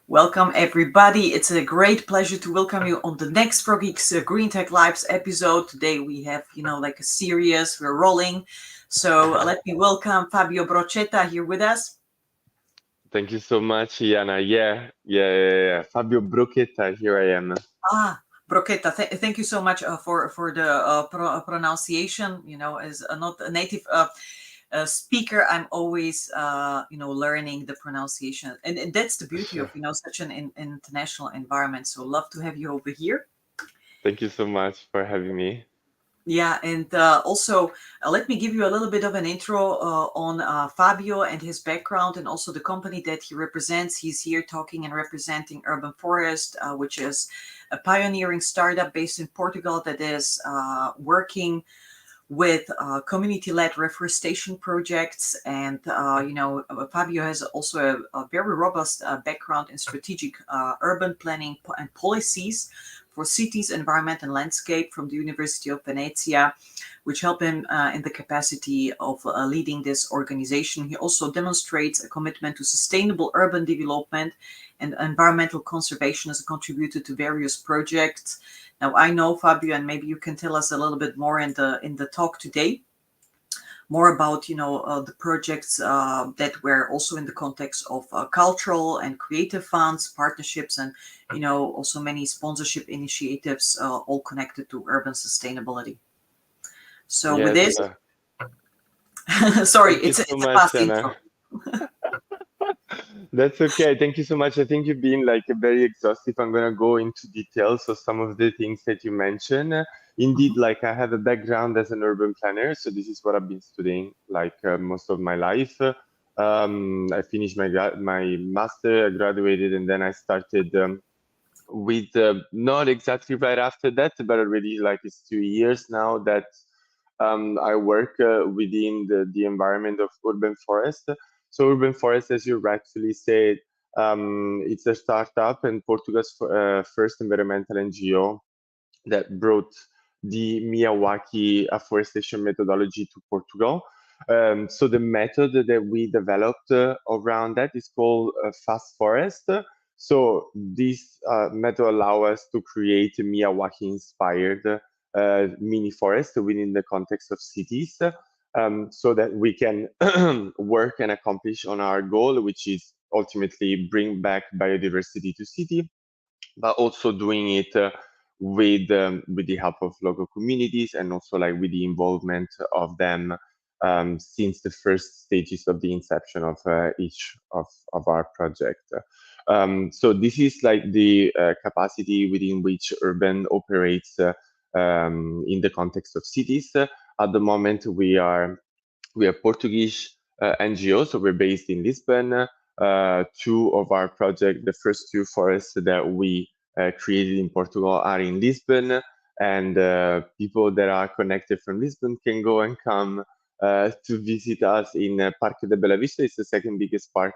Welcome, everybody. It's a great pleasure to welcome you on the next Frogeex Green Tech Lives episode. Today we have, like a series, we're rolling. So let me welcome Fabio Brochetta here with us. Thank you so much, Iana. Yeah. Fabio Brochetta, here I am. Brochetta, thank you so much for the pronunciation. As not a native speaker, I'm always, learning the pronunciation. And that's the beauty of, such an international environment. So love to have you over here. Thank you so much for having me. Yeah, and also let me give you a little bit of an intro on Fabio and his background, and also the company that he represents. He's here talking and representing Urbem Forest, which is a pioneering startup based in Portugal that is working with community-led reforestation projects. And Fabio has also a very robust background in strategic urban planning and policies for cities, environment, and landscape from the University of Venezia, which help him in the capacity of leading this organization. He also demonstrates a commitment to sustainable urban development and environmental conservation as a contributor to various projects. Now, I know, Fabio, and maybe you can tell us a little bit more in the talk today, more about the projects that were also in the context of cultural and creative funds, partnerships, and also many sponsorship initiatives, all connected to urban sustainability. So with Yes, this, sorry, thank you so it's a much, fast intro. Anna. That's okay. Thank you so much. I think you've been like very exhaustive. I'm gonna go into details of some of the things that you mentioned. Mhm. Indeed, like I have a background as an urban planner, so this is what I've been studying like most of my life. I finished my master, I graduated, and then I started with not exactly right after that, but already like it's 2 years now that I work within the environment of Urbem Forest. So Urbem Forest, as you rightfully said, it's a startup and Portugal's first environmental NGO that brought the Miyawaki afforestation methodology to Portugal. So the method that we developed around that is called fast forest. So this method allows us to create Miyawaki-inspired mini forest within the context of cities, so that we can work and accomplish on our goal, which is ultimately bring back biodiversity to city, but also doing it with the help of local communities and also like with the involvement of them since the first stages of the inception of each of our project. So this is like the capacity within which urban operates in the context of cities. At the moment, we are Portuguese NGO, so we're based in Lisbon. Two of our projects, the first two forests that we created in Portugal are in Lisbon, and people that are connected from Lisbon can go and come to visit us in Parque de Bela Vista. It's the second biggest park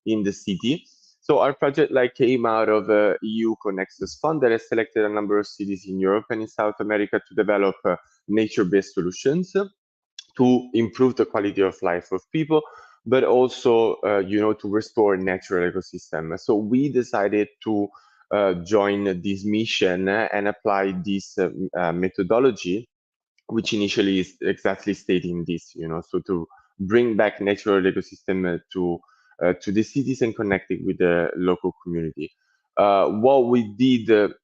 in the city. So our project like came out of EU Connexus Fund that has selected a number of cities in Europe and in South America to develop nature-based solutions to improve the quality of life of people, but also, to restore natural ecosystem. So we decided to join this mission and apply this methodology, which initially is exactly stating this, so to bring back natural ecosystem to the cities and connect it with the local community. What we did,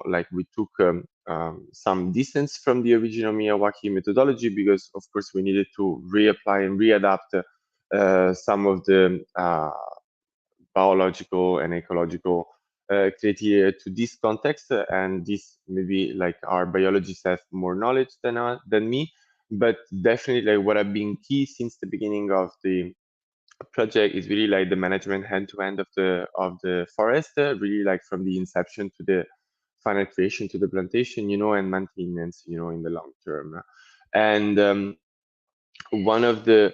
like we took some distance from the original Miyawaki methodology because, of course, we needed to reapply and readapt some of the biological and ecological criteria to this context, and this maybe like our biologists have more knowledge than me, but definitely like what have been key since the beginning of the project is really like the management hand to hand of the forest, really like from the inception to the final creation to the plantation, and maintenance, in the long term. And one of the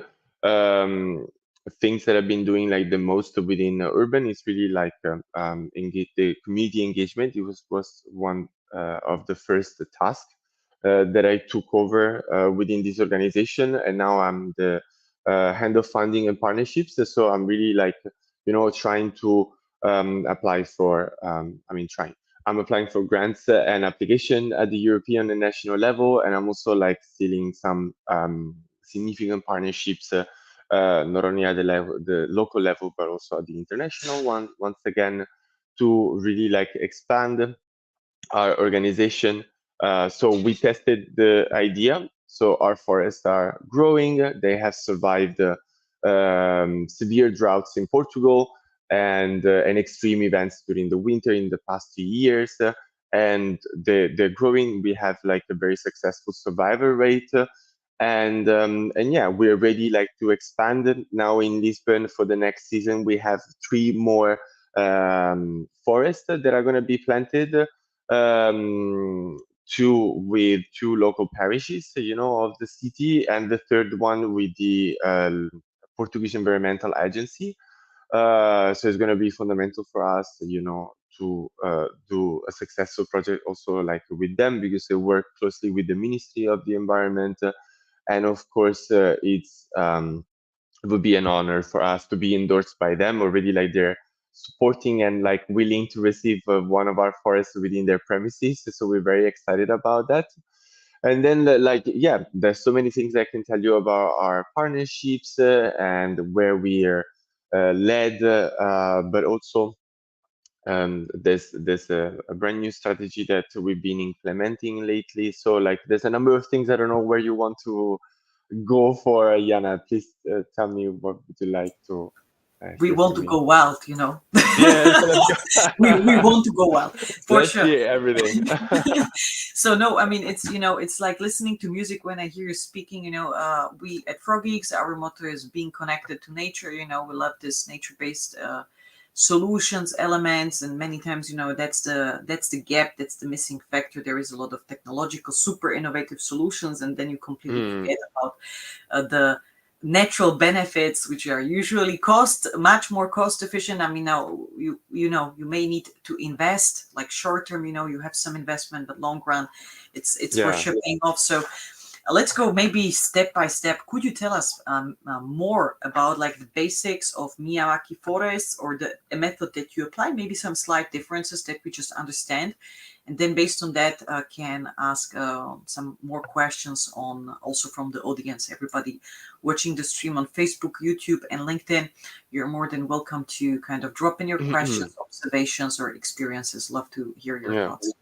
things that I've been doing like the most within urban is really like engage the community engagement. It was one of the first tasks that I took over within this organization, and now I'm the head of funding and partnerships. So I'm really like trying to apply for, trying. I'm applying for grants and application at the European and national level, and I'm also like sealing some significant partnerships, not only at the local level, but also at the international one. Once again, to really like expand our organization. So we tested the idea. So our forests are growing. They have survived severe droughts in Portugal and extreme events during the winter in the past few years. And they're growing. We have like a very successful survival rate. And yeah, we're ready like to expand it now in Lisbon for the next season. We have 3 more forests that are going to be planted, um, two local parishes, of the city, and the third one with the Portuguese Environmental Agency. So it's going to be fundamental for us, to do a successful project also like with them, because they work closely with the Ministry of the Environment. And of course, it would be an honor for us to be endorsed by them already. Like they're supporting and like willing to receive one of our forests within their premises. So we're very excited about that. And then, like, yeah, there's so many things I can tell you about our partnerships and where we are led, but also there's a brand new strategy that we've been implementing lately. So, like, there's a number of things. I don't know where you want to go for, Yana. Please tell me what would you like to We hear want from to me. go wild, you know. Yeah, so let's go. We want to go wild for Let's sure. hear everything. So no, I mean, it's like listening to music when I hear you speaking. We at Frogeex, our motto is being connected to nature. We love this nature-based solutions, elements, and many times, that's the gap, that's the missing factor. There is a lot of technological, super innovative solutions, and then you completely Mm, forget about the natural benefits, which are usually much more cost efficient. I mean, now you may need to invest, like short term, you have some investment, but long run, it's for yeah. sure paying off. So let's go maybe step by step. Could you tell us more about like the basics of Miyawaki forests, or the method that you apply? Maybe some slight differences that we just understand, and then based on that, can ask some more questions on also from the audience. Everybody watching the stream on Facebook, YouTube, and LinkedIn, you're more than welcome to kind of drop in your questions, observations, or experiences. Love to hear your Yeah. thoughts.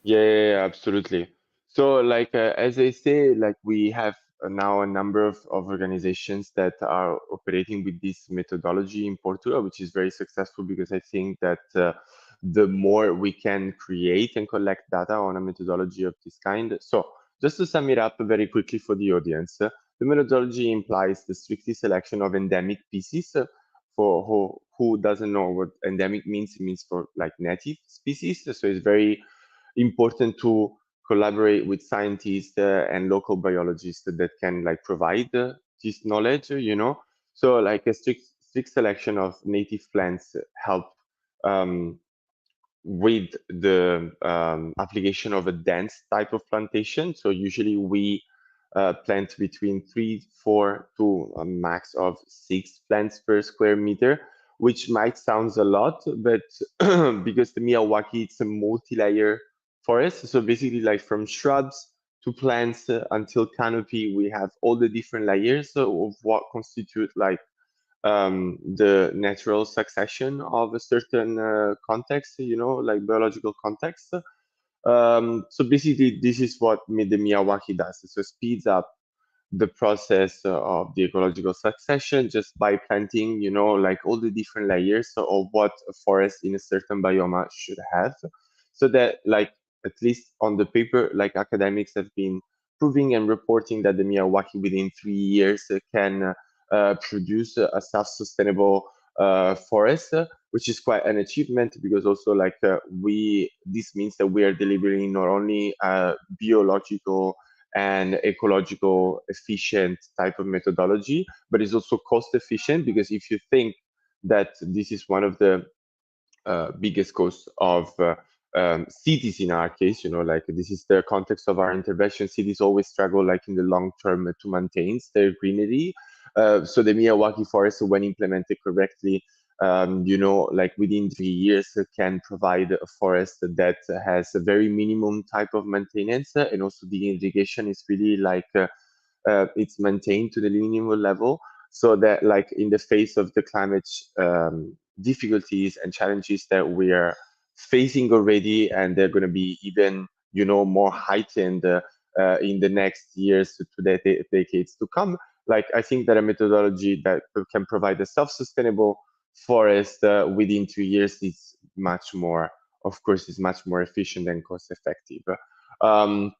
Yeah, absolutely. So, like, as I say, like, we have now a number of organizations that are operating with this methodology in Portugal, which is very successful, because I think that the more we can create and collect data on a methodology of this kind. So, just to sum it up very quickly for the audience, the methodology implies the strict selection of endemic species. For who doesn't know what endemic means, it means for like native species. So it's very important to collaborate with scientists and local biologists that can like provide this knowledge, So like a strict selection of native plants help um, with the application of a dense type of plantation. So usually we plant between 3, 4 to a max of 6 plants per square meter, which might sound a lot, but because the Miyawaki, it's a multi-layer forest. So basically like from shrubs to plants until canopy, we have all the different layers of what constitute like the natural succession of a certain context, like biological context. So basically, this is what the Miyawaki does. So speeds up the process of the ecological succession just by planting, like all the different layers of what a forest in a certain biome should have. So that, like, at least on the paper, like academics have been proving and reporting that the Miyawaki within 3 years can produce a self-sustainable forest, which is quite an achievement, because also like this means that we are delivering not only biological and ecological efficient type of methodology, but it's also cost efficient, because if you think that this is one of the biggest costs of cities in our case, like this is the context of our intervention. Cities always struggle like in the long term to maintain their greenery. So the Miyawaki forest, when implemented correctly, like within 3 years can provide a forest that has a very minimum type of maintenance, and also the irrigation is really like it's maintained to the minimum level, so that like in the face of the climate difficulties and challenges that we are facing already, and they're going to be even more heightened in the next years to the decades to come. Like I think that a methodology that can provide a self-sustainable forest within 2 years is much more, of course, is much more efficient and cost effective. Um,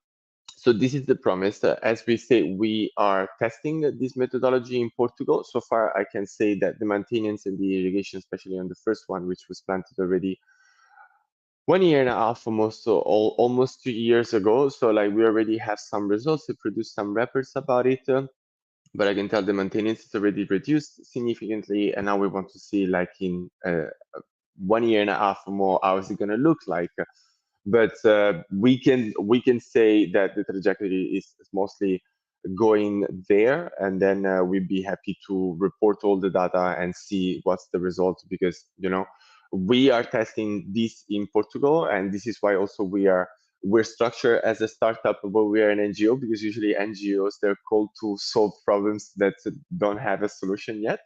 so this is the promise. As we say, we are testing this methodology in Portugal. So far, I can say that the maintenance and the irrigation, especially on the first one, which was planted already 1 year and a half, almost, so almost 2 years ago. So like we already have some results. We produced some reports about it. But I can tell the maintenance is already reduced significantly, and now we want to see like in 1 year and a half or more how is it going to look like. But we can say that the trajectory is mostly going there, and then we'd be happy to report all the data and see what's the result, because we are testing this in Portugal, and this is why also we're structured as a startup, but we are an NGO, because usually NGOs, they're called to solve problems that don't have a solution yet.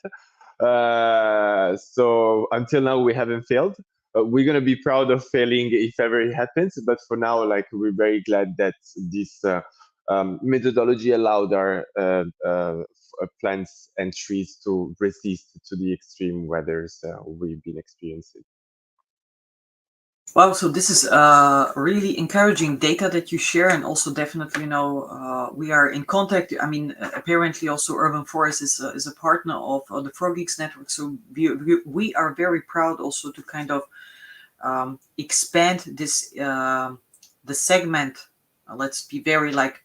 So until now, we haven't failed. We're gonna be proud of failing if ever it happens, but for now, like we're very glad that this methodology allowed our plants and trees to resist to the extreme weathers we've been experiencing. Wow, so this is really encouraging data that you share, and also definitely, we are in contact. I mean, apparently, also Urbem Forest is a partner of the Frogeex network. So we are very proud also to kind of expand this the segment. Let's be very like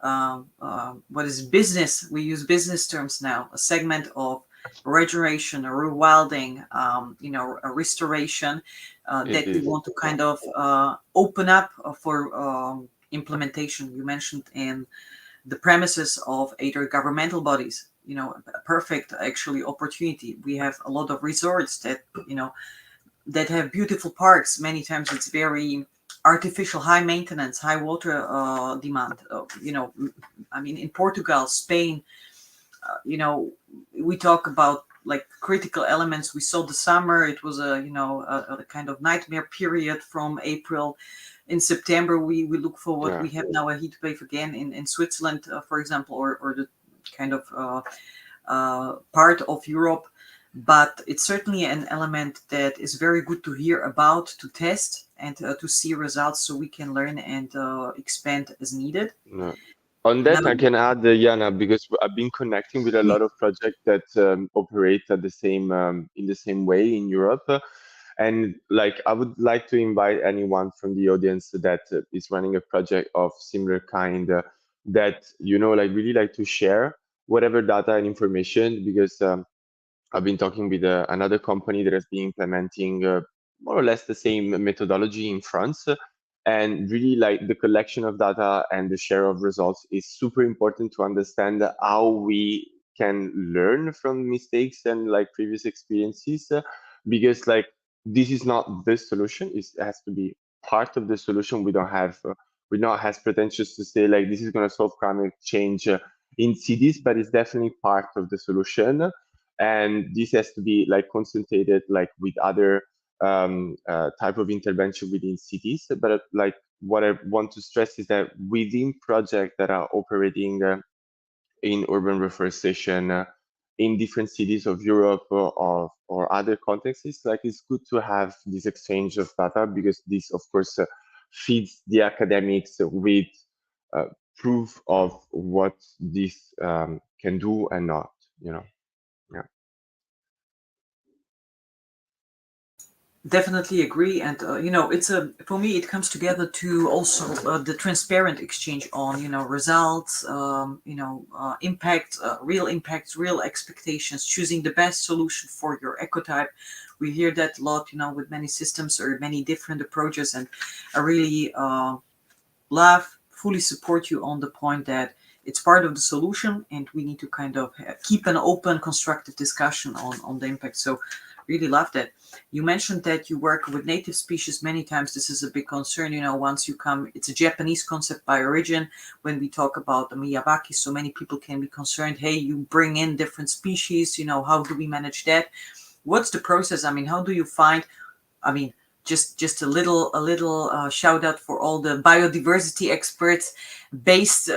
what is business? We use business terms now. A segment of regeneration, a rewilding, a restoration It that we is. want to kind of open up for implementation. You mentioned in the premises of either governmental bodies. A perfect actually opportunity. We have a lot of resorts that have beautiful parks. Many times it's very artificial, high maintenance, high water demand. I mean, in Portugal, Spain, we talk about like critical elements. We saw the summer; it was a kind of nightmare period from April. In September, we look forward. Yeah. We have now a heat wave again in Switzerland, for example, or the kind of part of Europe. But it's certainly an element that is very good to hear about, to test, and to see results, so we can learn and expand as needed. No. On Now, that, I can add, Jana, because I've been connecting with a lot of projects that operate at the same in the same way in Europe. And like, I would like to invite anyone from the audience that is running a project of similar kind, that like really like to share whatever data and information, because I've been talking with another company that has been implementing more or less the same methodology in France. And really, like the collection of data and the share of results is super important to understand how we can learn from mistakes and like previous experiences. Because like this is not the solution; it has to be part of the solution. We're not as pretentious to say like this is going to solve climate change in cities, but it's definitely part of the solution, and this has to be like concentrated like with other type of intervention within cities. But like what I want to stress is that within projects that are operating in urban reforestation in different cities of Europe, or other contexts, like it's good to have this exchange of data, because this of course feeds the academics with uh, proof of what this can do and not, yeah. definitely agree, and it's a for me it comes together to also the transparent exchange on results, impact, real impacts, real expectations, choosing the best solution for your ecotype. We hear that a lot, with many systems or many different approaches, and I really love, fully support you on the point that it's part of the solution, and we need to kind of keep an open, constructive discussion on the impact. So Really love that. You mentioned that you work with native species many times. This is a big concern. Once you come, it's a Japanese concept by origin. When we talk about the Miyawaki, so many people can be concerned. Hey, you bring in different species. How do we manage that? What's the process? I mean, how do you find? I mean, just a little shout out for all the biodiversity experts based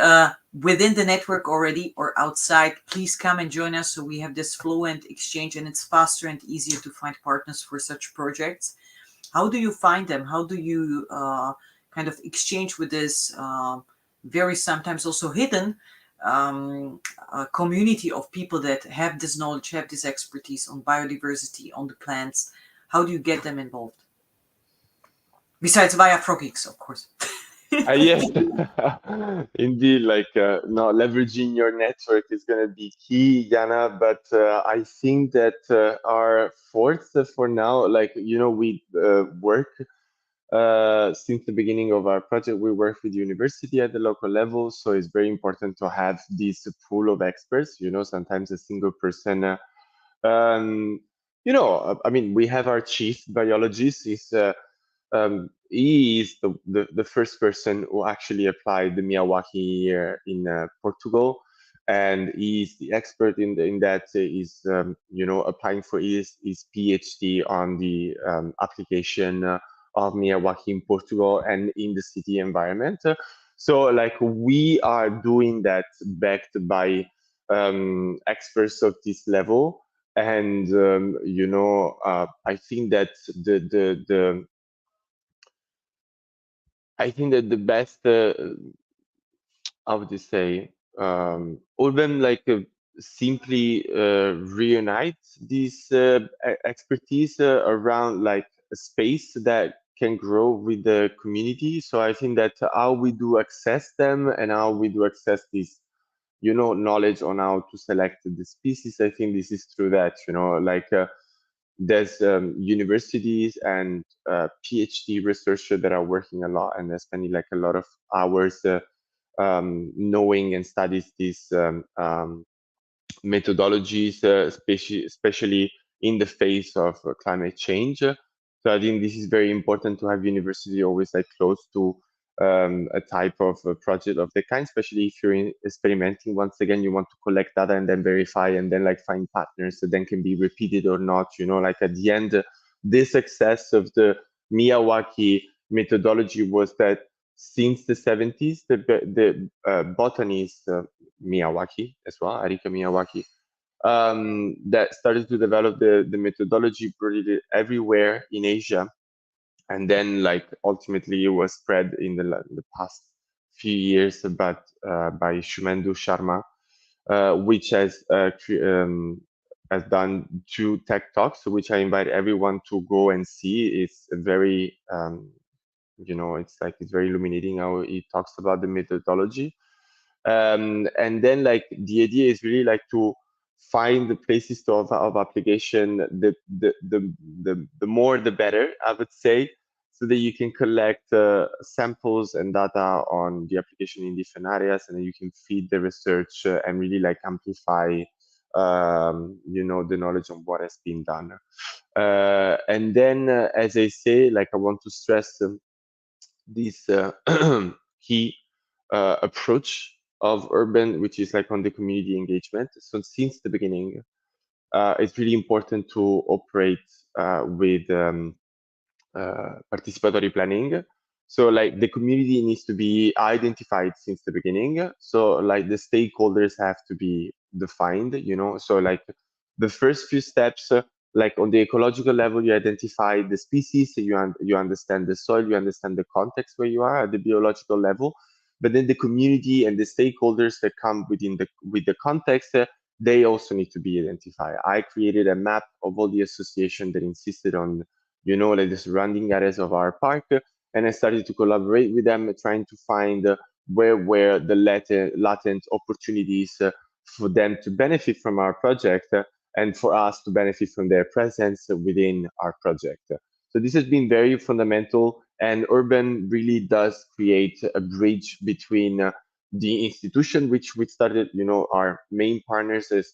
within the network already or outside. Please come and join us so we have this fluent exchange and it's faster and easier to find partners for such projects. How do you find them? How do you kind of exchange with this very sometimes also hidden community of people that have this knowledge, have this expertise on biodiversity, on the plants? How do you get them involved? Besides via Frogeex, of course. Yes, indeed. Like, no, leveraging your network is going to be key, Yana. But I think that our fourth for now, like, we work since the beginning of our project. We work with university at the local level, so it's very important to have this pool of experts. Sometimes a single person. Um, I mean, we have our chief biologist. He is the first person who actually applied the Miyawaki here in Portugal, and he is the expert in that. Is applying for his PhD on the application of Miyawaki in Portugal and in the city environment. So, like, we are doing that backed by experts of this level, and I think that the I think that the best, how would you say, Urbem, like, simply reunites this expertise around, like, a space that can grow with the community. So I think that how we do access them and how we do access this, knowledge on how to select the species. I think this is through that, like. There's universities and PhD researchers that are working a lot and they're spending like a lot of hours knowing and studies these methodologies, especially in the face of climate change. So I think this is very important to have university always like close to a type of project of the kind, especially if you're experimenting. Once again, you want to collect data and then verify and then like find patterns that then can be repeated or not. Like at the end, the success of the Miyawaki methodology was that since the 70s, the botanist Miyawaki as well, Arika Miyawaki, that started to develop the methodology, brought it everywhere in Asia, and then like ultimately it was spread in the past few years, but by Shumendu Sharma, which has done two tech talks, which I invite everyone to go and see. It's a very it's very illuminating how he talks about the methodology. And then like the idea is really like to find the places of application, the more the better, I would say, so that you can collect samples and data on the application in different areas, and then you can feed the research and really like amplify the knowledge on what has been done. And then as I say, like, I want to stress this key approach of urban, which is like on the community engagement. So since the beginning, it's really important to operate with participatory planning. So like the community needs to be identified since the beginning. So like the stakeholders have to be defined, So like the first few steps, like on the ecological level, you identify the species, you understand the soil, you understand the context where you are at the biological level. But then the community and the stakeholders that come with the context, they also need to be identified. I created a map of all the association that insisted on like the surrounding areas of our park. And I started to collaborate with them, trying to find where were the latent opportunities for them to benefit from our project and for us to benefit from their presence within our project. So this has been very fundamental, and Urban really does create a bridge between the institution, which we started, our main partners as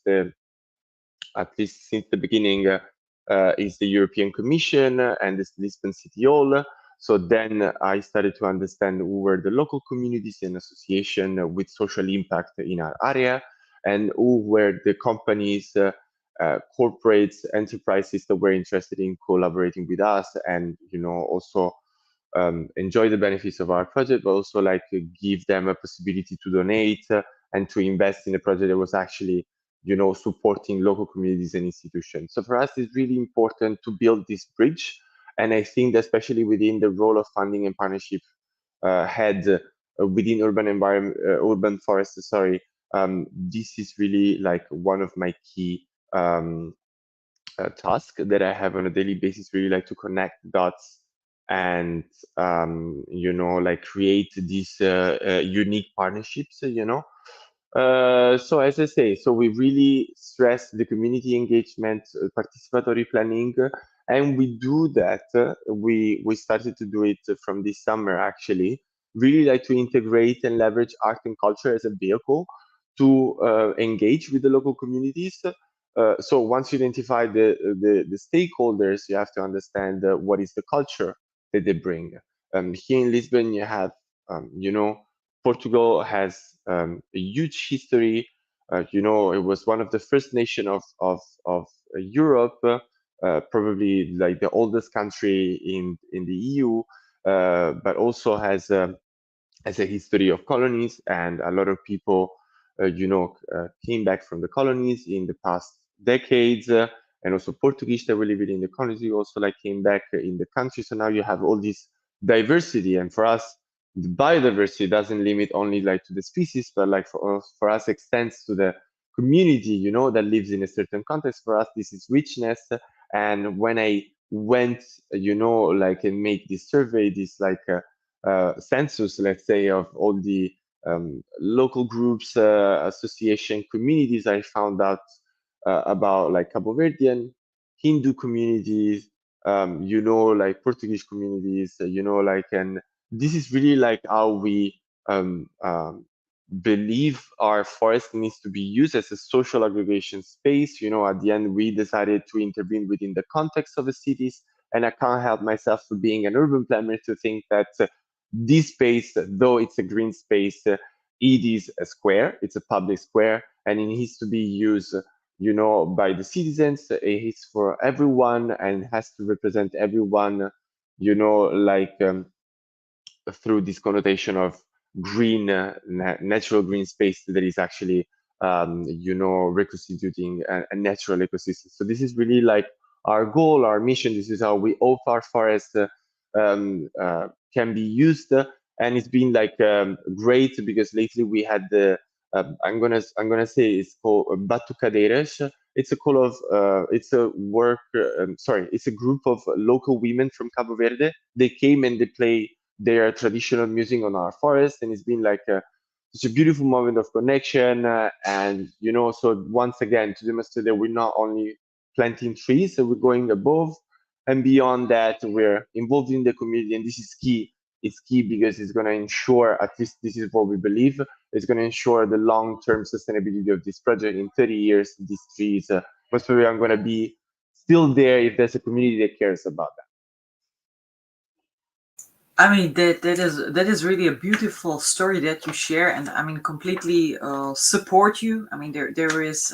at least since the beginning, is the European Commission and this Lisbon City Hall. So then I started to understand who were the local communities and association with social impact in our area, and who were the companies, corporates, enterprises that were interested in collaborating with us, and also enjoy the benefits of our project, but also like give them a possibility to donate and to invest in a project that was actually supporting local communities and institutions. So for us, it's really important to build this bridge. And I think that especially within the role of funding and partnership head within urban forests, sorry, this is really like one of my key task that I have on a daily basis, really like to connect dots and like create these unique partnerships, so as I say, so we really stress the community engagement, participatory planning, and we do that. We started to do it from this summer, actually. Really like to integrate and leverage art and culture as a vehicle to engage with the local communities. So once you identify the stakeholders, you have to understand what is the culture that they bring. Here in Lisbon, you have, Portugal has a huge history. It was one of the first nation of Europe, probably like the oldest country in the EU, but also has a history of colonies, and a lot of people, came back from the colonies in the past decades, and also Portuguese that were living in the colonies also like came back in the country. So now you have all this diversity, and for us, the biodiversity doesn't limit only like to the species, but like for us extends to the community, that lives in a certain context. For us, this is richness. And when I went, like and make this survey, this like census, let's say, of all the local groups, association communities, I found out about like Cabo Verdean, Hindu communities, like Portuguese communities, like, and this is really like how we believe our forest needs to be used as a social aggregation space. At the end, we decided to intervene within the context of the cities, and I can't help myself for being an urban planner to think that this space, though it's a green space, it is a square, it's a public square, and it needs to be used, by the citizens. It's for everyone and has to represent everyone, like through this connotation of green, natural green space that is actually, reconstituting a natural ecosystem. So this is really like our goal, our mission. This is how we hope our forest can be used, and it's been like great because lately we had the I'm gonna say it's called Batucadeiras. It's a call of it's a work. Sorry, it's a group of local women from Cabo Verde. They came and they play their traditional music on our forest, and it's been like such a beautiful moment of connection. And so once again to demonstrate that we're not only planting trees, so we're going above and beyond that. We're involved in the community, and this is key. It's key because it's going to ensure, at least this is what we believe, it's going to ensure the long-term sustainability of this project. In 30 years, these trees most probably are going to be still there if there's a community that cares about that. I mean that is really a beautiful story that you share, and I mean completely support you. I mean there is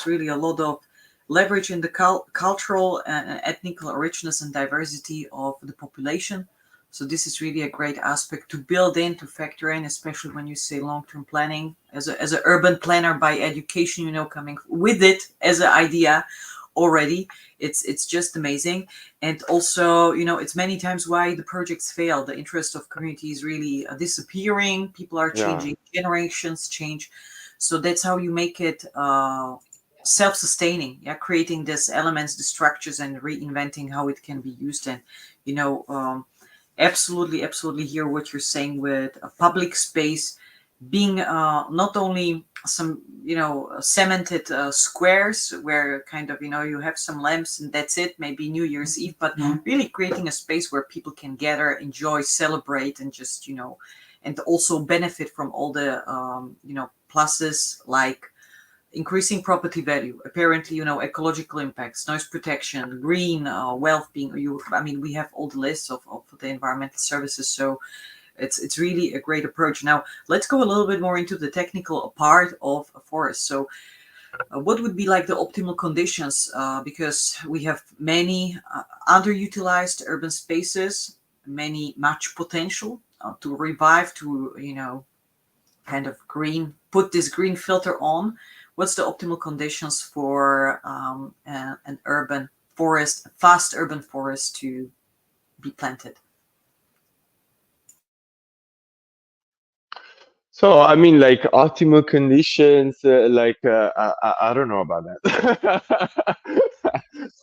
really a lot of leverage in the cultural and ethnic richness and diversity of the population. So this is really a great aspect to build in, to factor in, especially when you say long-term planning. As an urban planner by education, coming with it as an idea already, it's just amazing. And also, it's many times why the projects fail. The interest of community is really disappearing. People are Yeah. changing, generations change. So that's how you make it self-sustaining. Yeah, creating these elements, the structures, and reinventing how it can be used. And you know, absolutely hear what you're saying with a public space being not only some cemented squares where kind of you have some lamps and that's it, maybe New Year's Eve, but really creating a space where people can gather, enjoy, celebrate, and just and also benefit from all the pluses like increasing property value, apparently, ecological impacts, noise protection, green well-being. I mean, we have all the lists of the environmental services. So it's really a great approach. Now, let's go a little bit more into the technical part of a forest. So what would be like the optimal conditions? Because we have many underutilized urban spaces, many much potential to revive, to, kind of put this green filter on. What's the optimal conditions for an urban forest, fast urban forest to be planted? So I mean, like optimal conditions, I don't know about that.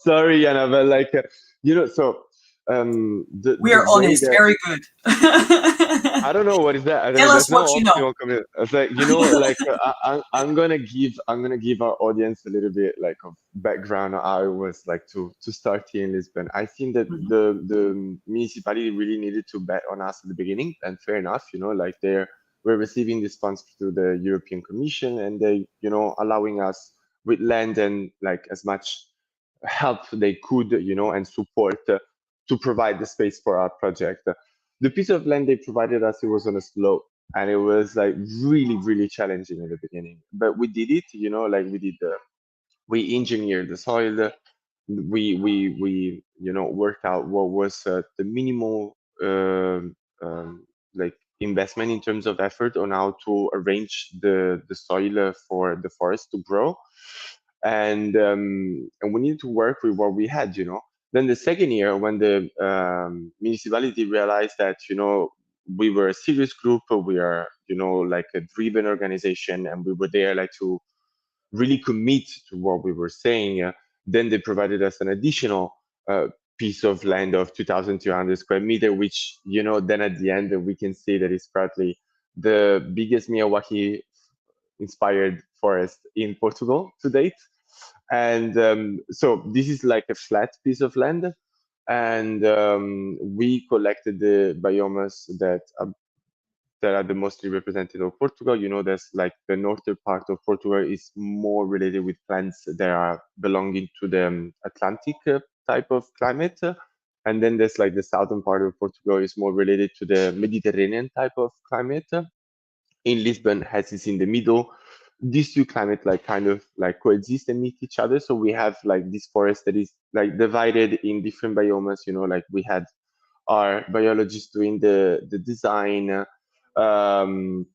Sorry, Anna, but so We the are way honest, that very good. I don't know what is that. I don't Tell know. us There's what no you know. optimal community. It's like I'm gonna give our audience a little bit like of background on how it was like to start here in Lisbon. I think that Mhm. the municipality really needed to bet on us at the beginning, and fair enough. Like we're receiving this funds through the European Commission, and they allowing us with land and like as much help they could, and support to provide the space for our project. The piece of land they provided us, it was on a slope, and it was like really, really challenging at the beginning. But we did it, like we engineered the soil, we worked out what was the minimal like investment in terms of effort on how to arrange the soil for the forest to grow, and we needed to work with what we had. Then the second year, when the municipality realized that we were a serious group, we are like a driven organization, and we were there like to really commit to what we were saying, then they provided us an additional piece of land of 2,200 square meter, which then at the end we can say that it's probably the biggest Miyawaki inspired forest in Portugal to date. And so this is like a flat piece of land, and we collected the biomes that are the mostly representative of Portugal. There's like the northern part of Portugal is more related with plants that are belonging to the Atlantic type of climate. And then there's like the southern part of Portugal is more related to the Mediterranean type of climate. In Lisbon has is in the middle. These two climates like kind of like coexist and meet each other. So we have like this forest that is like divided in different biomes. Like we had our biologists doing the design. Um,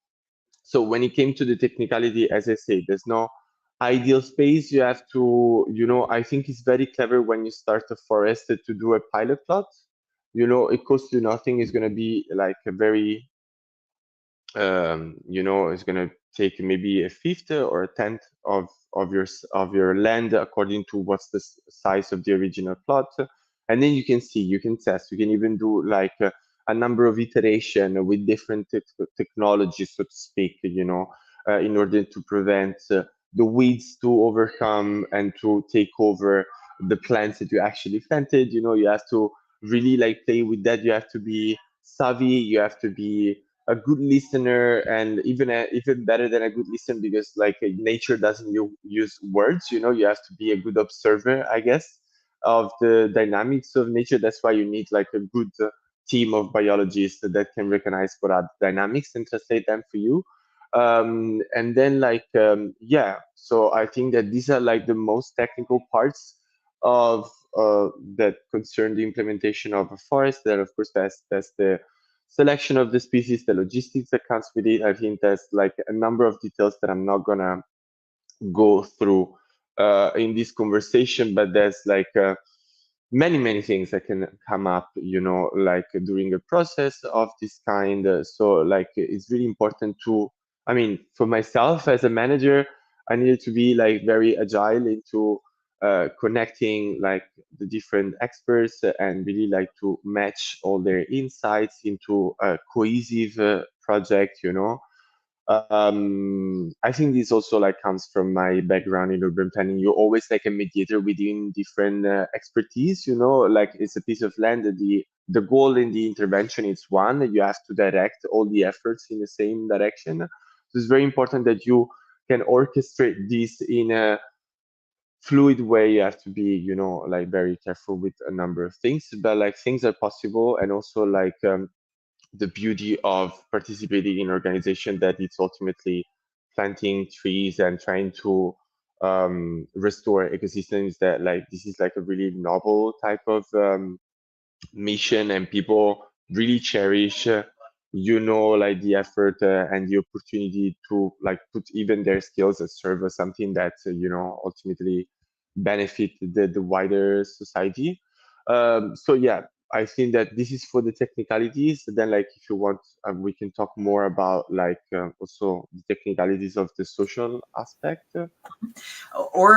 so when it came to the technicality, as I say, there's no ideal space. You have to, I think it's very clever when you start a forest to do a pilot plot. It costs you nothing. It's going to be like a very it's going to take maybe a fifth or a tenth of your land according to what's the size of the original plot, and then you can test, you can even do like a number of iteration with different technologies, so to speak, in order to prevent the weeds to overcome and to take over the plants that you actually planted. You have to really like play with that. You have to be savvy, you have to be a good listener, and even better than a good listener, because like nature doesn't use words. You have to be a good observer, I guess, of the dynamics of nature. That's why you need like a good team of biologists that can recognize what are the dynamics and translate them for you. And then yeah, so I think that these are like the most technical parts of that concern the implementation of a forest. Then of course that's the selection of the species, the logistics that comes with it. I think there's like a number of details that I'm not gonna go through in this conversation, but there's like many things that can come up, like during a process of this kind. So like it's really important to, I mean, for myself as a manager, I needed to be like very agile into connecting like the different experts and really like to match all their insights into a cohesive project. I think this also like comes from my background in urban planning. You're always like a mediator within different expertise. Like it's a piece of land. The goal in the intervention is one. You have to direct all the efforts in the same direction. So it's very important that you can orchestrate this in a fluid way. You have to be, like very careful with a number of things, but like things are possible. And also like the beauty of participating in organization that it's ultimately planting trees and trying to restore ecosystems, that like this is like a really novel type of mission, and people really cherish like the effort and the opportunity to like put even their skills and serve as something that ultimately benefit the wider society. So yeah, I think that this is for the technicalities. Then like if you want, we can talk more about like also the technicalities of the social aspect. Or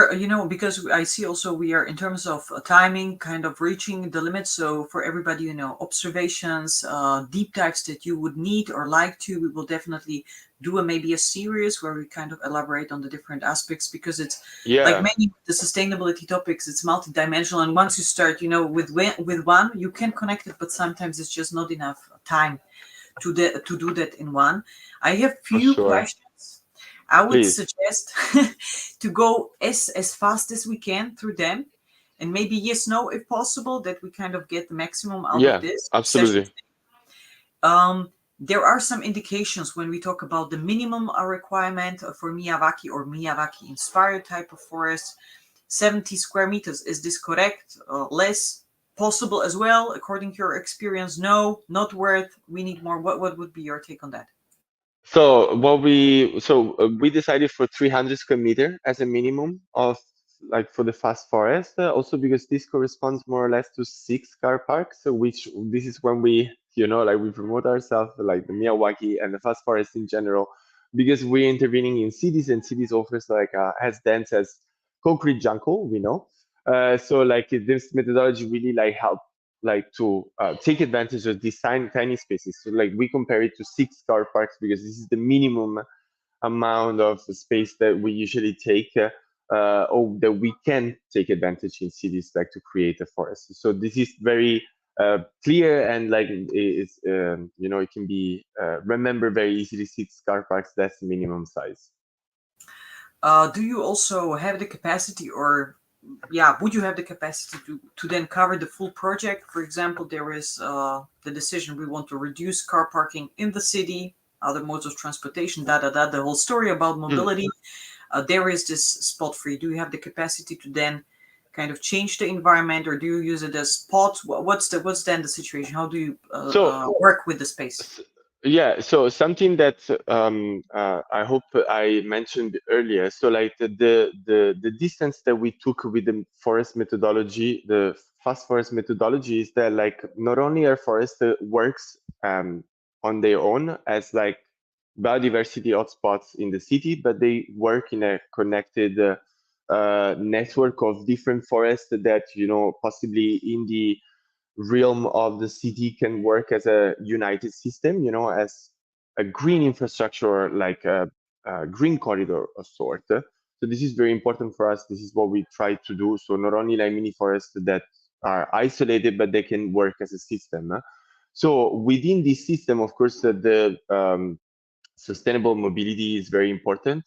because I see also we are in terms of timing kind of reaching the limit, so for everybody, observations, deep dives that you would need or like to, we will definitely do maybe a series where we kind of elaborate on the different aspects, because it's like Yeah, many of the sustainability topics, it's multidimensional, and once you start with one you can connect it, but sometimes it's just not enough time to do that in one. I have for few sure. questions. I would Please. suggest to go as fast as we can through them, and maybe yes, no, if possible, that we kind of get the maximum out of Yeah, this session. absolutely. There are some indications when we talk about the minimum requirement for Miyawaki or Miyawaki inspired type of forest. 70 square meters. Is this correct? Less possible as well, according to your experience? No, not worth. We need more. What would be your take on that? So we decided for 300 square meter as a minimum of like for the fast forest, also because this corresponds more or less to 6 car parks, so which this is when we like we promote ourselves like the Miyawaki and the fast forest in general, because we're intervening in cities, and cities offers like as dense as concrete jungle, so like this methodology really like help like to take advantage of these tiny spaces. So like we compare it to 6 car parks because this is the minimum amount of space that we usually take, or that we can take advantage in cities, like to create a forest. So this is very clear, and like it's it can be remembered very easily. 6 car parks, that's the minimum size. Do you also have the capacity, or yeah, would you have the capacity to then cover the full project? For example, there is the decision we want to reduce car parking in the city, other modes of transportation, the whole story about Hmm. mobility. There is this spot for you. Do you have the capacity to then kind of change the environment, or do you use it as spot? What's then the situation? How do you So work with the space? S- Yeah, so something that I hope I mentioned earlier. So like the distance that we took with the forest methodology, the fast forest methodology, is that like not only our forest works on their own as like biodiversity hotspots in the city, but they work in a connected network of different forests that possibly in the realm of the city can work as a united system, as a green infrastructure, like a green corridor of sort. So this is very important for us. This is what we try to do. So not only like mini forests that are isolated, but they can work as a system. So within this system, of course, the sustainable mobility is very important.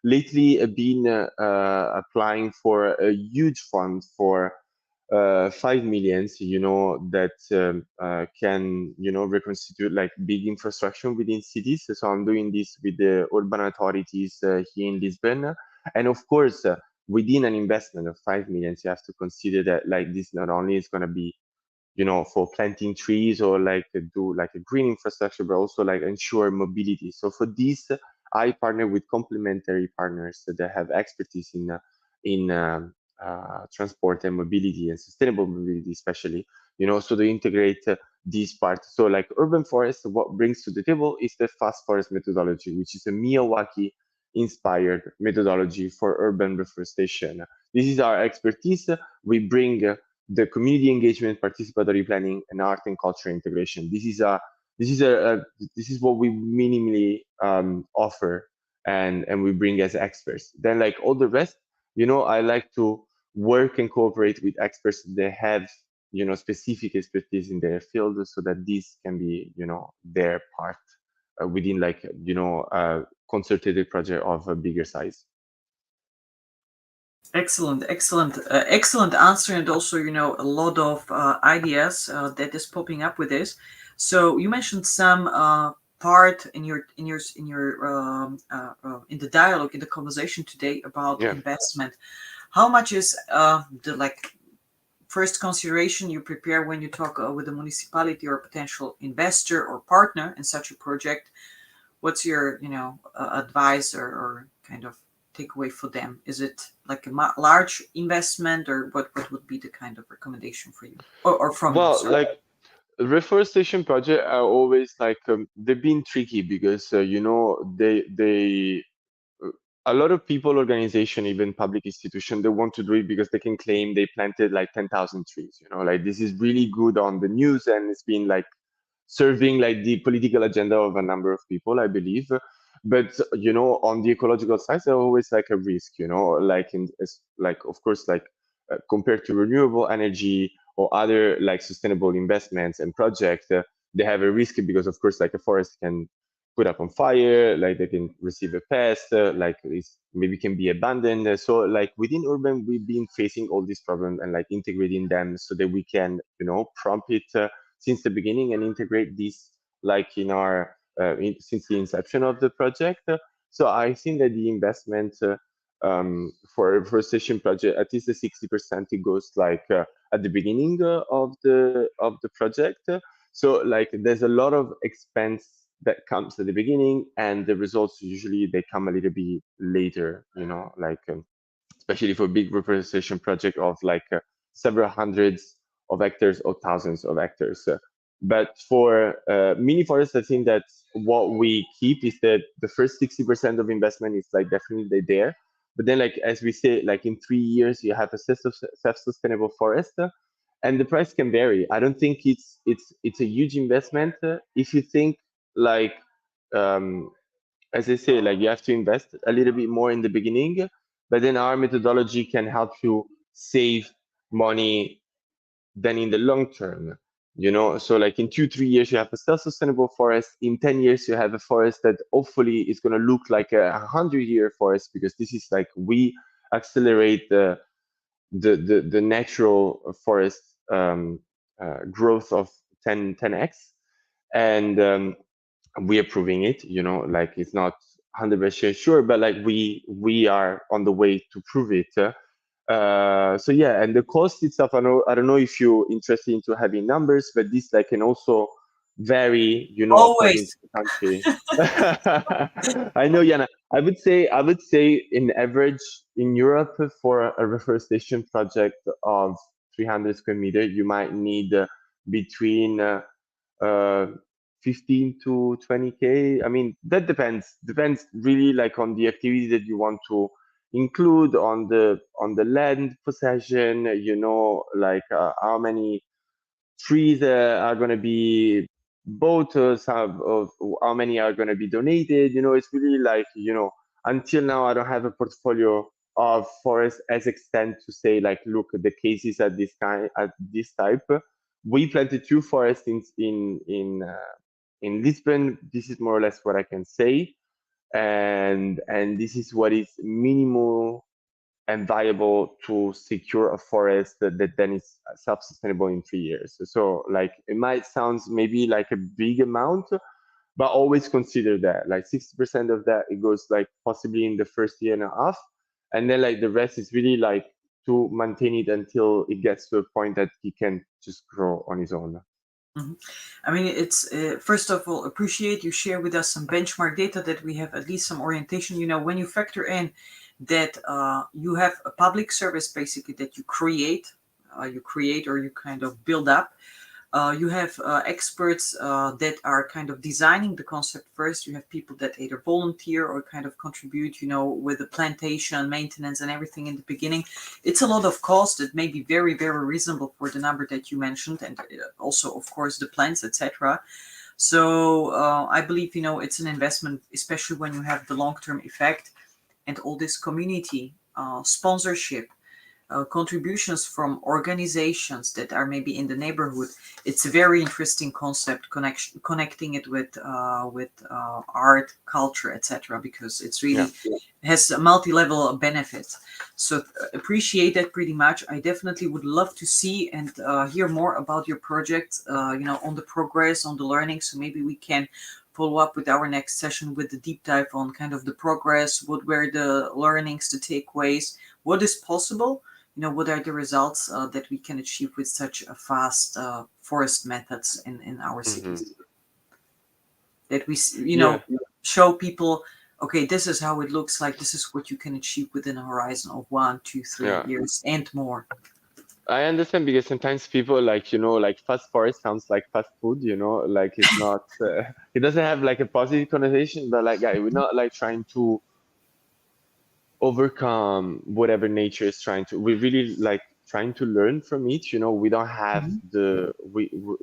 Lately, I've been applying for a huge fund for 5 millions, that can, reconstitute like big infrastructure within cities. So I'm doing this with the urban authorities here in Lisbon. And of course, within an investment of 5 millions, you have to consider that like this not only is going to be for planting trees or like do like a green infrastructure, but also like ensure mobility. So for this, I partner with complementary partners that have expertise in transport and mobility and sustainable mobility, especially, so to integrate these parts. So like urban forest, what brings to the table is the fast forest methodology, which is a Miyawaki inspired methodology for urban reforestation. This is our expertise. We bring the community engagement, participatory planning, and art and culture integration. This is what we minimally offer, and we bring as experts. Then, like all the rest, I like to work and cooperate with experts that have specific expertise in their field, so that this can be their part within like concerted project of a bigger size. Excellent, excellent, excellent answer, and also a lot of ideas that is popping up with this. So you mentioned some part in the dialogue, in the conversation today about Yeah. investment. How much is the like first consideration you prepare when you talk with a municipality or potential investor or partner in such a project? What's your advice or kind of takeaway for them? Is it like a large investment, or what would be the kind of recommendation for you or from you? Well, Sorry. like reforestation project are always like they've been tricky because they a lot of people, organization, even public institution, they want to do it because they can claim they planted like 10,000 trees. Like this is really good on the news, and it's been like serving like the political agenda of a number of people, I believe. But on the ecological side, there's always like a risk. Like like of course like compared to renewable energy or other like sustainable investments and projects, they have a risk because of course like a forest can put up on fire, like they can receive a pest, like it's maybe can be abandoned. So like within Urban, we've been facing all these problems and like integrating them so that we can, prompt it since the beginning and integrate this like in our since the inception of the project. So I think that the investment for a reforestation project, at least the 60%, it goes like at the beginning of the project. So like there's a lot of expense that comes at the beginning, and the results usually they come a little bit later. Like especially for big reforestation project of like several hundreds of hectares or thousands of hectares. But for mini forests, I think that what we keep is that the first 60% of investment is like definitely there. But then, like as we say, like in 3 years, you have a self-sustainable forest, and the price can vary. I don't think it's a huge investment if you think like um, as I say, like you have to invest a little bit more in the beginning, but then our methodology can help you save money than in the long term. So like in 2, 3 years, you have a self-sustainable forest. In 10 years, you have a forest that hopefully is going to look like a 100-year forest, because this is like we accelerate the natural forest growth of 10x. And we are proving it, like it's not 100% sure, but like we are on the way to prove it. So yeah, and the cost itself, I don't know if you're interested into having numbers, but this like can also vary, according to Always. the country. I know, Yana. I would say in average in Europe for a reforestation project of 300 square meter, you might need between uh, 15 to 20K. I mean, that depends really like on the activity that you want to include on the land possession, like how many trees are going to be bought, of how many are going to be donated. It's really like, until now I don't have a portfolio of forests as extent to say like, look, the cases at this type. We planted 2 forests in Lisbon. This is more or less what I can say, and this is what is minimal and viable to secure a forest that then is self-sustainable in 3 years. So like it might sound maybe like a big amount, but always consider that like 60% of that it goes like possibly in the first year and a half, and then like the rest is really like to maintain it until it gets to a point that he can just grow on his own. Mhm. I mean, it's first of all, appreciate you share with us some benchmark data that we have at least some orientation. When you factor in that you have a public service basically that you create or you kind of build up. You have experts that are kind of designing the concept first. You have people that either volunteer or kind of contribute, with the plantation, maintenance, and everything in the beginning. It's a lot of cost. It may be very, very reasonable for the number that you mentioned, and also, of course, the plants, etc. So I believe, it's an investment, especially when you have the long-term effect and all this community sponsorship. contributions from organizations that are maybe in the neighborhood. It's a very interesting concept, connecting it with art, culture, etc. Because it's Yeah. really has a multi-level benefits. So appreciate that pretty much. I definitely would love to see and hear more about your project. On the progress, on the learning. So maybe we can follow up with our next session with the deep dive on kind of the progress, what were the learnings, the takeaways, what is possible, what are the results that we can achieve with such a fast forest methods in our Hmm. cities, that we Yeah. show people, okay, this is how it looks like, this is what you can achieve within a horizon of 1, 2, 3 years and more. I understand because sometimes people like, like fast forest sounds like fast food, like it's not, it doesn't have like a positive connotation, but like, we're not like trying to overcome whatever nature is trying to, we're really like trying to learn from it. We don't have Mhm.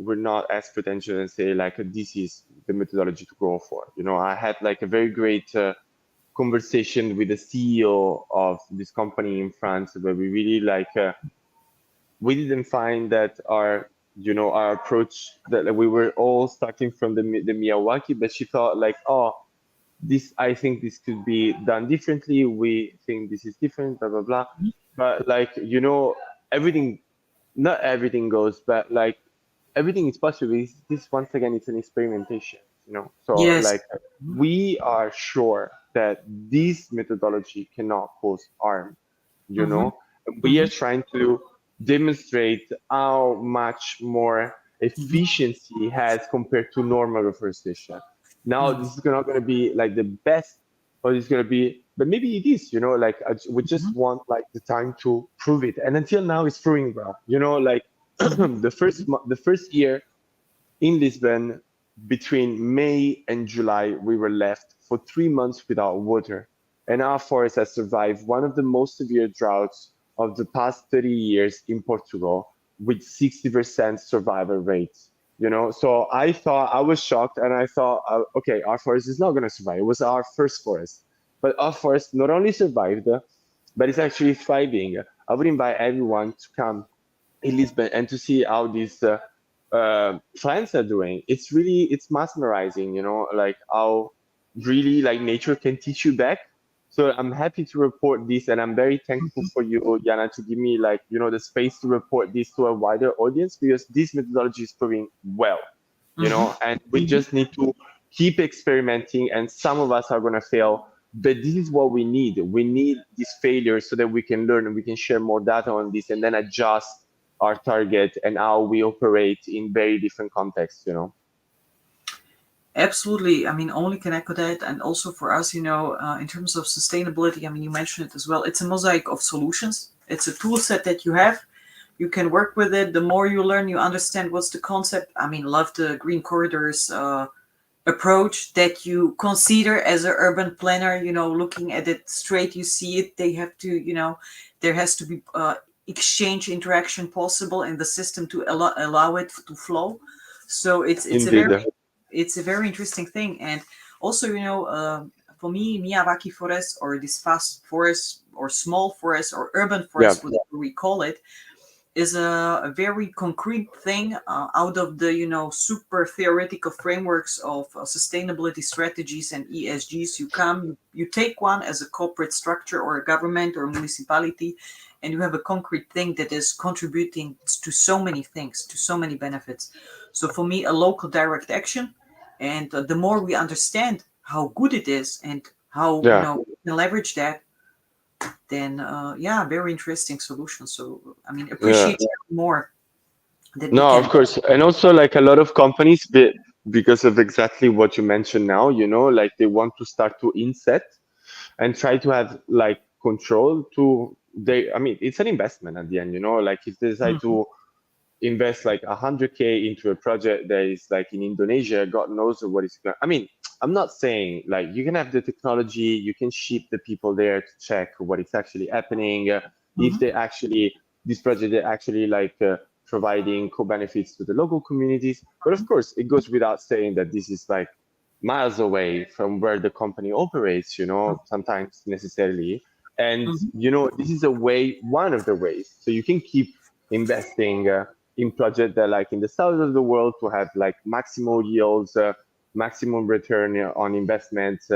we're not as pretentious and say like, this is the methodology to go for. I had like a very great conversation with the CEO of this company in France where we really like, we didn't find that our approach, that we were all starting from the Miyawaki, but she thought like, oh, this, I think this could be done differently. We think this is different, blah blah blah. But like, everything, not everything goes, but like everything is possible. This once again, it's an experimentation. So Yes. like, we are sure that this methodology cannot cause harm. you Mm-hmm. know we are Mm-hmm. trying to demonstrate how much more Mm-hmm. efficiency it has compared to normal reforestation. Now Mm-hmm. this is not going to be like the best, or it's going to be, but maybe it is. Like, we just want like the time to prove it, and until now it's proving well. Like Mm-hmm. the first year in Lisbon, between May and July, we were left for 3 months without water. And our forest has survived one of the most severe droughts of the past 30 years in Portugal, with 60% survival rates. So I was shocked, and I thought, okay, our forest is not going to survive. It was our first forest. But our forest not only survived, but it's actually thriving. I would invite everyone to come in Lisbon and to see how these plants are doing. It's mesmerizing, like how really like nature can teach you back. So I'm happy to report this, and I'm very thankful for you, Yana, to give me like, the space to report this to a wider audience, because this methodology is proving well, Mm-hmm. and we just need to keep experimenting, and some of us are going to fail, but this is what we need. We need these failures so that we can learn and we can share more data on this, and then adjust our target and how we operate in very different contexts. Absolutely. I mean, only can echo that. And also for us, in terms of sustainability, I mean, you mentioned it as well. It's a mosaic of solutions. It's a tool set that you have. You can work with it. The more you learn, you understand what's the concept. I mean, love the green corridors approach that you consider as an urban planner. Looking at it straight, you see it. They have to, there has to be exchange interaction possible in the system to allow it to flow. So Indeed. it's a very interesting thing. And also, for me, Miyawaki forest, or this fast forest or small forest or urban Yeah. forest, whatever we call it, is a very concrete thing out of the super theoretical frameworks of sustainability strategies and ESGs. You take one as a corporate structure or a government or a municipality, and you have a concrete thing that is contributing to so many things, to so many benefits. So for me, a local direct action, and the more we understand how good it is and how Yeah. we can leverage that, then yeah, very interesting solution. So I mean, Yeah. appreciate more that we No, can. of course. And also like a lot of companies, because of exactly what you mentioned now, like they want to start to inset and try to have like control to they I mean, it's an investment at the end, like if they decide Mhm. to invest like 100K into a project that is like in Indonesia, God knows what it's going. I mean, I'm not saying like you can have the technology, you can ship the people there to check what is actually happening, if Mhm. they actually this project are actually like providing co-benefits to the local communities. But of course, it goes without saying that this is like, 1 miles away from where the company operates, sometimes necessarily. And Mhm. this is a way, one of the ways, so you can keep investing in projects that like in the south of the world to have like maximal yields, maximum return on investments,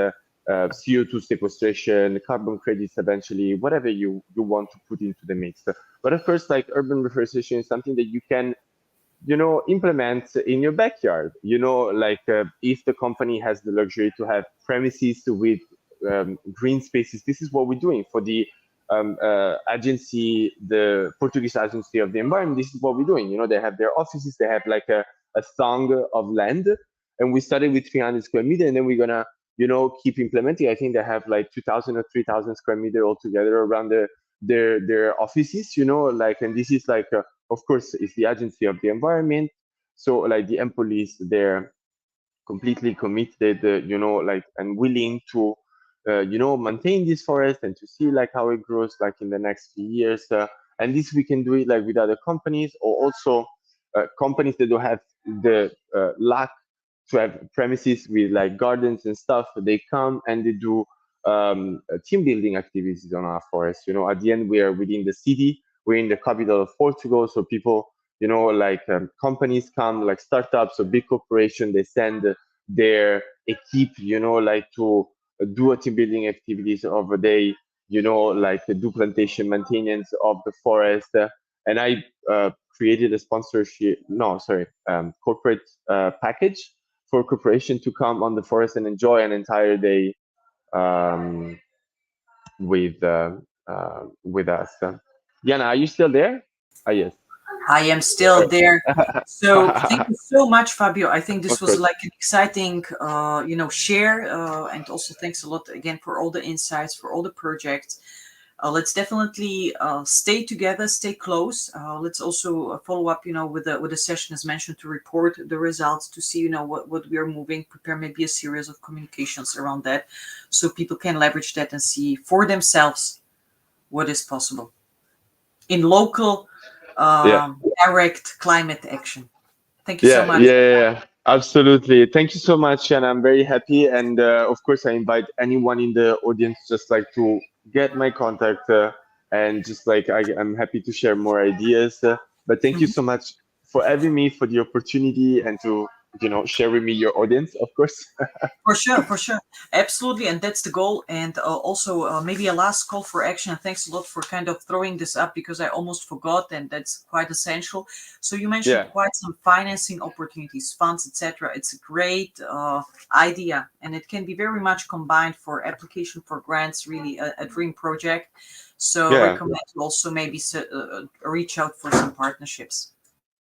CO2 sequestration, carbon credits, eventually, whatever you want to put into the mix. But of course, like urban reforestation is something that you can implement in your backyard. Like if the company has the luxury to have premises with green spaces, this is what we're doing for the agency, the Portuguese agency of the environment. This is what we're doing. They have their offices, they have like a thong of land, and we started with 300 square meter, and then we're gonna keep implementing. I think they have like 2,000 or 3,000 square meter altogether around their offices. Like, and this is like of course, it's the agency of the environment. So, like the employees, they're completely committed, like and willing to, maintain this forest and to see like how it grows, like in the next few years. And this we can do it like with other companies, or also companies that don't have the luck to have premises with like gardens and stuff. They come and they do team building activities on our forest. At the end, we are within the city. We're in the capital of Portugal, so people, like companies come, like startups or big corporation, they send their equipe, like to do a team building activities of a day, like do plantation maintenance of the forest. And I created a sponsorship, no, sorry, corporate package for corporation to come on the forest and enjoy an entire day um, with us. Diana, are you still there? Ah, yes. I am still there. So thank you so much, Fabio. I think this Of was course. like an exciting, share, and also thanks a lot again for all the insights, for all the projects. Let's definitely stay together, stay close. Let's also follow up, with the session as mentioned to report the results to see, what we are moving. Prepare maybe a series of communications around that, so people can leverage that and see for themselves what is possible in local, Yeah. direct climate action. Thank you so Yeah, much. yeah, yeah, yeah. Absolutely. Thank you so much, and I'm very happy. And of course, I invite anyone in the audience just like to get my contact, and just like I'm happy to share more ideas. But thank you Mhm. so much for having me, for the opportunity, and to share with me your audience, of course. For sure, absolutely, and that's the goal. And also, maybe a last call for action. And thanks a lot for kind of throwing this up because I almost forgot, and that's quite essential. So you mentioned Yeah, quite some financing opportunities, funds, etc. It's a great idea, and it can be very much combined for application for grants. Really, a dream project. So yeah. recommend you also maybe reach out for some partnerships.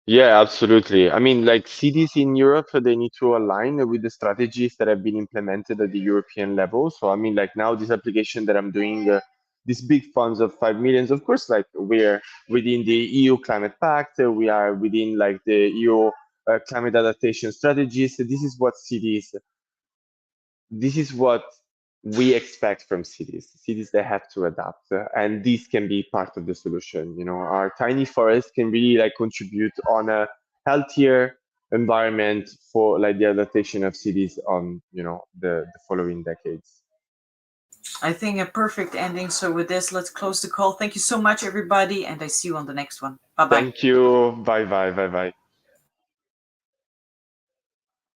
Yeah, absolutely. I mean, like cities in Europe, they need to align with the strategies that have been implemented at the European level. So, I mean, like now this application that I'm doing, these big funds of 5 millions, of course, like we're within the EU Climate Pact, we are within like the EU climate adaptation strategies. So this is what we expect from cities. Cities, they have to adapt, and this can be part of the solution. Our tiny forest can really like contribute on a healthier environment for like the adaptation of cities on the following decades. I think a perfect ending. So with this, let's close the call. Thank you so much, everybody, and I see you on the next one. Bye bye. Thank you. Bye bye. Bye bye.